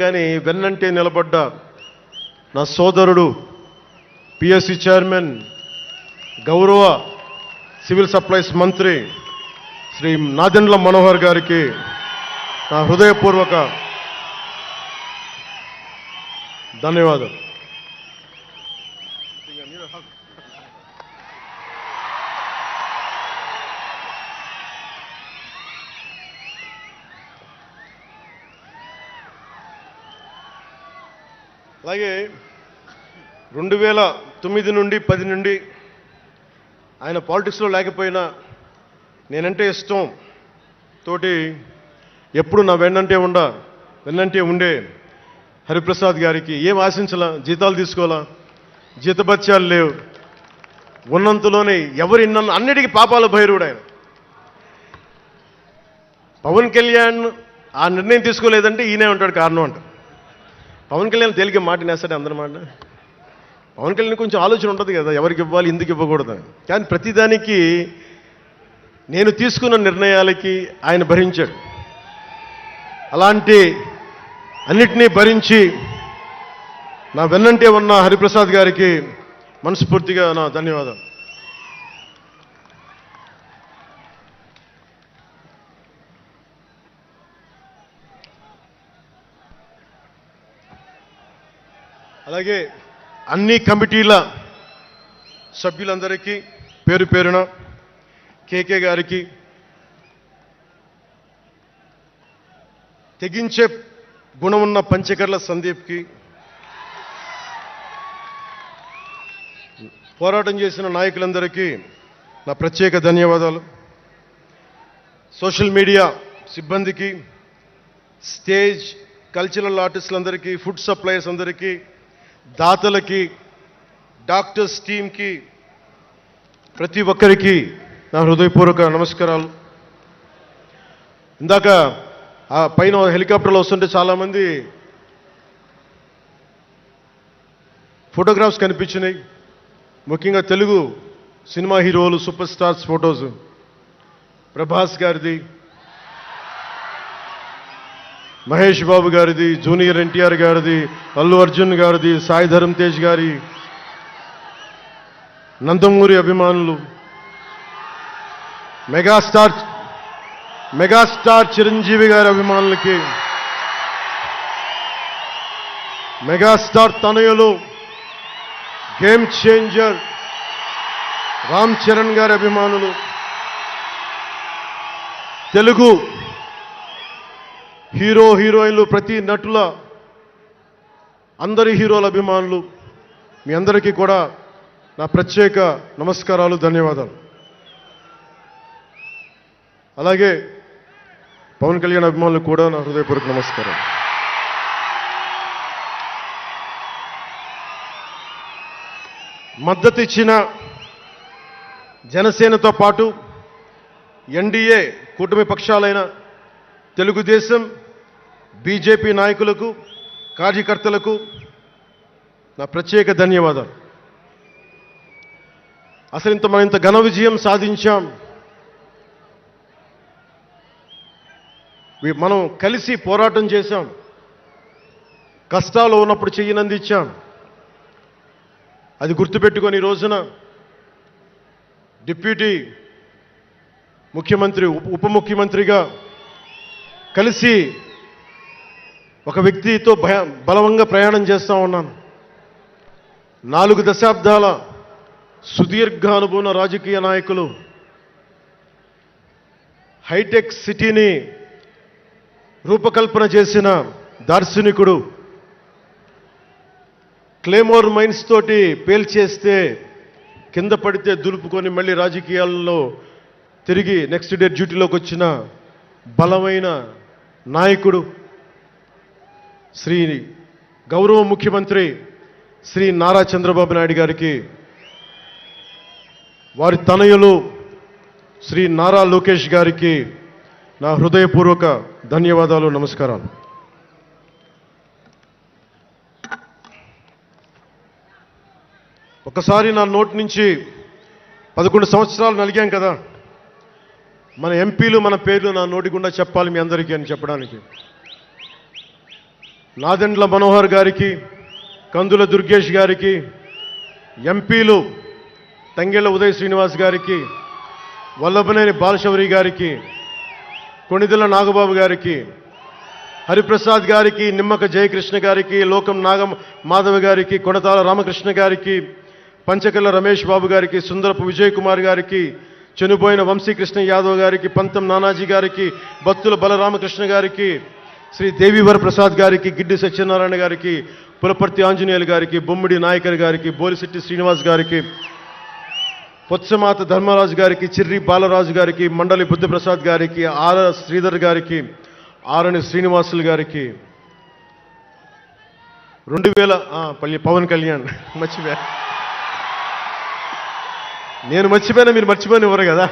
కానీ వెన్నంటే నిలబడ్డ నా సోదరుడు పిఎస్సి చైర్మన్ గౌరవ సివిల్ సప్లైస్ మంత్రి శ్రీ నాదెండ్ల మనోహర్ గారికి నా హృదయపూర్వక ధన్యవాదాలు. అలాగే 2009 నుండి 10 నుండి ఆయన పాలిటిక్స్లో లేకపోయినా నేనంటే ఇష్టం తోటి ఎప్పుడు నా వెన్నంటే ఉండే హరిప్రసాద్ గారికి ఏం ఆశించాలా, జీతాలు తీసుకోవాలా, జీతభత్యాలు లేవు, ఉన్నంతలోనే ఎవరు ఇన్నన్ను అన్నిటికీ పాపాల భైరవుడు ఆయన. పవన్ కళ్యాణ్ ఆ నిర్ణయం తీసుకోలేదంటే ఈయనే ఉంటాడు కారణం అంట. పవన్ కళ్యాణ్ తేలిక మాట నేస్తాడు అందరి మాట. పవన్ కళ్యాణ్ కొంచెం ఆలోచన ఉంటుంది కదా, ఎవరికి ఇవ్వాలి, ఎందుకు ఇవ్వకూడదు. కానీ ప్రతిదానికి నేను తీసుకున్న నిర్ణయాలకి ఆయన భరించాడు. అలాంటి అన్నిటినీ భరించి నా వెన్నంటే ఉన్న హరిప్రసాద్ గారికి మనస్ఫూర్తిగా నా ధన్యవాదాలు. అలాగే అన్ని కమిటీల సభ్యులందరికీ పేరు పేరున, కేకే గారికి, తెగించే గుణమున్న పంచకర్ల సందీప్కి, పోరాటం చేసిన నాయకులందరికీ నా ప్రత్యేక ధన్యవాదాలు. సోషల్ మీడియా సిబ్బందికి, స్టేజ్ కల్చరల్ ఆర్టిస్టులందరికీ, ఫుడ్ సప్లయర్స్ అందరికీ, దాతలకి, డాక్టర్స్ టీమ్కి, ప్రతి ఒక్కరికి నా హృదయపూర్వక నమస్కారాలు. ఇందాక ఆ పైన హెలికాప్టర్లో వస్తుంటే చాలామంది ఫోటోగ్రాఫ్స్ కనిపించినాయి. ముఖ్యంగా తెలుగు సినిమా హీరోలు, సూపర్ స్టార్స్ ఫొటోస్, ప్రభాస్ గారిది, మహేష్ బాబు గారిది, జూనియర్ ఎన్టీఆర్ గారిది, అల్లు అర్జున్ గారిది, సాయి ధరమ్ తేజ్ గారి, నందమూరి అభిమానులు, మెగాస్టార్ చిరంజీవి గారి అభిమానులకి, మెగాస్టార్ తనయులు, గేమ్ చేంజర్ రామ్ చరణ్ గారి అభిమానులు, తెలుగు హీరోయిన్లు, ప్రతి నటుల అందరి హీరోల అభిమానులు, మీ అందరికీ కూడా నా ప్రత్యేక నమస్కారాలు, ధన్యవాదాలు. అలాగే పవన్ కళ్యాణ్ అభిమానులకు కూడా నా హృదయపూర్వక నమస్కారం. మద్దతు ఇచ్చిన జనసేనతో పాటు ఎన్డీఏ కూటమి పక్షాలైన తెలుగుదేశం, బీజేపీ నాయకులకు, కార్యకర్తలకు నా ప్రత్యేక ధన్యవాదాలు. అసలు మనం ఇంత ఘన విజయం సాధించాం. మనం కలిసి పోరాటం చేశాం, కష్టాలు ఉన్నప్పుడు చెయ్యనందించాం. అది గుర్తుపెట్టుకొని ఈ రోజున డిప్యూటీ ముఖ్యమంత్రి, ఉప ముఖ్యమంత్రిగా కలిసి ఒక వ్యక్తితో బలవంగా ప్రయాణం చేస్తూ ఉన్నాను. 4 దశాబ్దాల సుదీర్ఘ అనుభవం రాజకీయ నాయకులు, హైటెక్ సిటీని రూపకల్పన చేసిన దార్శనికుడు, క్లేమోర్ మైన్స్ తోటి పేల్చేస్తే కింద పడితే దులుపుకొని మళ్ళీ రాజకీయాల్లో తిరిగి నెక్స్ట్ డే డ్యూటీలోకి వచ్చిన బలమైన నాయకుడు, శ్రీ గౌరవ ముఖ్యమంత్రి శ్రీ నారా చంద్రబాబు నాయుడు గారికి, వారి తనయులు శ్రీ నారా లోకేష్ గారికి నా హృదయపూర్వక ధన్యవాదాలు, నమస్కారాలు. ఒకసారి నా నోటి నుంచి 11 సంవత్సరాలు నలిగాం కదా, మన ఎంపీలు మన పేర్లు నా నోటి గుండా చెప్పాలి మీ అందరికీ అని చెప్పడానికి. నాదెండ్ల మనోహర్ గారికి, కందుల దుర్గేష్ గారికి, ఎంపీలు తంగెళ్ల ఉదయ్ శ్రీనివాస్ గారికి, వల్లభనేని బాలశౌరి గారికి, కొణిదెల నాగబాబు గారికి, హరిప్రసాద్ గారికి, నిమ్మక జయకృష్ణ గారికి, లోకం మాధవ గారికి, కొడతాల రామకృష్ణ గారికి, పంచకల్ల రమేష్ బాబు గారికి, సుందరపు విజయ్ కుమార్ గారికి, చనిపోయిన వంశీకృష్ణ యాదవ్ గారికి, పంతం నానాజీ గారికి, భక్తుల బలరామకృష్ణ గారికి, శ్రీ దేవీవర ప్రసాద్ గారికి, గిడ్డి సత్యనారాయణ గారికి, పులపర్తి ఆంజనేయులు గారికి, బొమ్మిడి నాయకర్ గారికి, బోలిశెట్టి శ్రీనివాస్ గారికి, పొత్సమాత ధర్మరాజు గారికి, చిర్రి బాలరాజు గారికి, మండలి బుద్ధప్రసాద్ గారికి, ఆర శ్రీధర్ గారికి, ఆరణి శ్రీనివాసులు గారికి, 2000 పవన్ కళ్యాణ్ మర్చిపోయా. నేను మర్చిపోయినా మీరు మర్చిపోయినవ్వరు కదా.